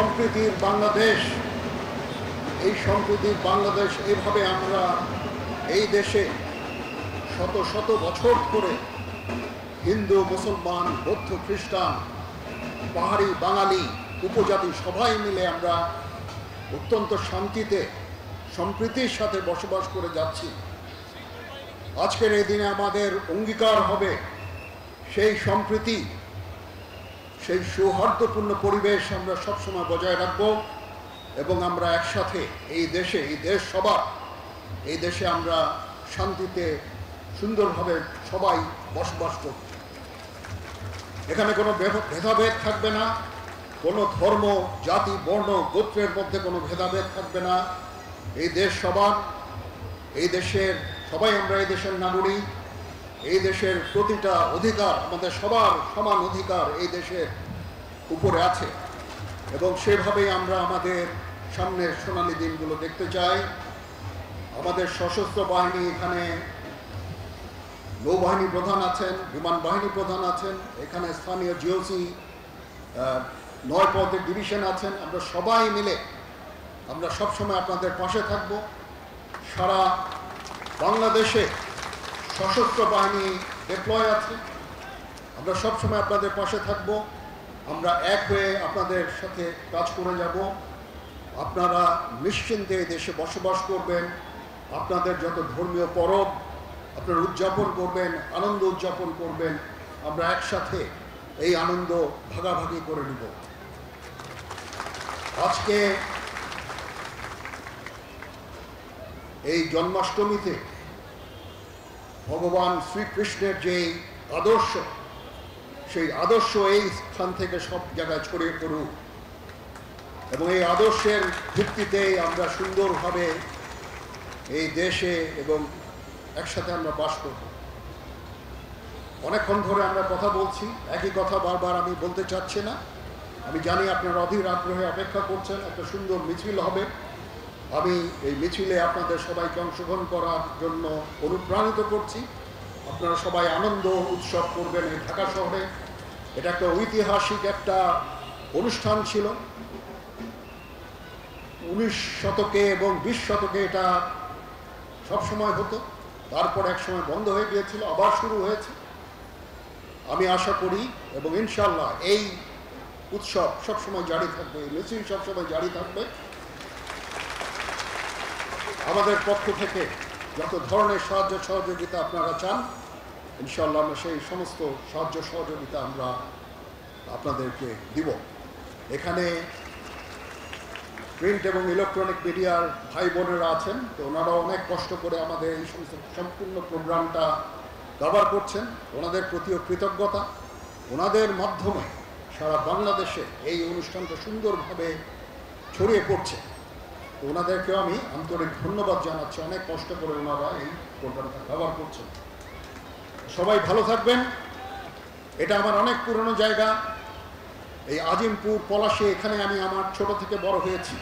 সম্প্রীতির বাংলাদেশ, এই সম্প্রীতির বাংলাদেশ এইভাবে আমরা এই দেশে শত শত বছর ধরে হিন্দু, মুসলমান, বৌদ্ধ, খ্রিস্টান, পাহাড়ি, বাঙালি, উপজাতি সবাই মিলে আমরা অত্যন্ত শান্তিতে সম্প্রীতির সাথে বসবাস করে যাচ্ছি। আজকের এই দিনে আমাদের অঙ্গীকার হবে সেই সম্প্রীতি, সেই সৌহার্দ্যপূর্ণ পরিবেশ আমরা সবসময় বজায় রাখব এবং আমরা একসাথে এই দেশে, এই দেশ সবার, এই দেশে আমরা শান্তিতে সুন্দরভাবে সবাই বসবাস করব। এখানে কোনো ভেদাভেদ থাকবে না, কোনো ধর্ম, জাতি, বর্ণ, গোত্রের মধ্যে কোনো ভেদাভেদ থাকবে না। এই দেশ সবার, এই দেশের সবাই আমরা এই দেশের নাগরিক। এই দেশের প্রতিটা অধিকার, আমাদের সবার সমান অধিকার এই দেশের উপরে আছে এবং সেভাবেই আমরা আমাদের সামনের সোনালী দিনগুলো দেখতে চাই। আমাদের সশস্ত্র বাহিনী, এখানে নৌবাহিনী প্রধান আছেন, বিমান বাহিনী প্রধান আছেন, এখানে স্থানীয় জিওসি 9 পদের ডিভিশন আছেন। আমরা সবাই মিলে আমরা সবসময় আপনাদের পাশে থাকব। সারা বাংলাদেশে সশস্ত্র বাহিনী ডিপ্লয় আছে, আমরা সবসময় আপনাদের পাশে থাকব। আমরা এক হয়ে আপনাদের সাথে কাজ করে যাব। আপনারা নিশ্চিন্তে দেশে বসবাস করবেন। আপনাদের যত ধর্মীয় পরব আপনারা উদযাপন করবেন, আনন্দ উদযাপন করবেন। আমরা একসাথে এই আনন্দ ভাগাভাগি করে নিব। আজকে এই জন্মাষ্টমীতে ভগবান শ্রীকৃষ্ণের যে আদর্শ, সেই আদর্শ এই স্থান থেকে সব জায়গায় ছড়িয়ে পড়ুক এবং এই আদর্শের ভিত্তিতেই আমরা সুন্দরভাবে এই দেশে এবং একসাথে আমরা বাস করব। অনেকক্ষণ ধরে আমরা কথা বলছি, একই কথা বারবার আমি বলতে চাচ্ছি না। আমি জানি আপনারা অধীর আগ্রহে অপেক্ষা করছেন, একটা সুন্দর মিছিল হবে। আমি এই মিছিলে আপনাদের সবাইকে অংশগ্রহণ করার জন্য অনুপ্রাণিত করছি। আপনারা সবাই আনন্দ উৎসব করবেন এই ঢাকা শহরে। এটা একটা ঐতিহাসিক একটা অনুষ্ঠান ছিল। 19 শতকে এবং 20 শতকে এটা সবসময় হতো, তারপর এক সময় বন্ধ হয়ে গিয়েছিল, আবার শুরু হয়েছে। আমি আশা করি এবং ইনশাল্লাহ এই উৎসব সবসময় জারি থাকবে, এই মিছিল সবসময় জারি থাকবে। আমাদের পক্ষ থেকে যত ধরনের সাহায্য সহযোগিতা আপনারা চান, ইনশাল্লাহ আমরা সেই সমস্ত সাহায্য সহযোগিতা আমরা আপনাদেরকে দিব। এখানে প্রিন্ট এবং ইলেকট্রনিক মিডিয়ার ভাই বোনেরা আছেন, তো ওনারা অনেক কষ্ট করে আমাদের এই সমস্ত সম্পূর্ণ প্রোগ্রামটা কভার করছেন। ওনাদের প্রতিও কৃতজ্ঞতা। ওনাদের মাধ্যমে সারা বাংলাদেশে এই অনুষ্ঠানটা সুন্দরভাবে ছড়িয়ে পড়ছে। তো ওনাদেরকেও আমি আন্তরিক ধন্যবাদ জানাচ্ছি। অনেক কষ্ট করে ওনারা এই প্রোগ্রামটা কভার করছেন। সবাই ভালো থাকবেন। এটা আমার অনেক পুরনো জায়গা, এই আজিমপুর পলাশে, এখানে আমি আমার ছোট থেকে বড় হয়েছি।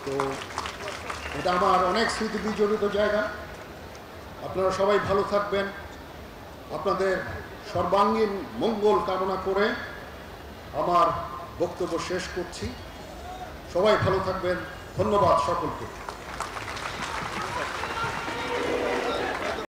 তো এটা আমার অনেক স্মৃতি বিজড়িত জায়গা। আপনারা সবাই ভালো থাকবেন। আপনাদের সর্বাঙ্গীন মঙ্গল কামনা করে আমার বক্তব্য শেষ করছি। সবাই ভালো থাকবেন। ধন্যবাদ সকলকে।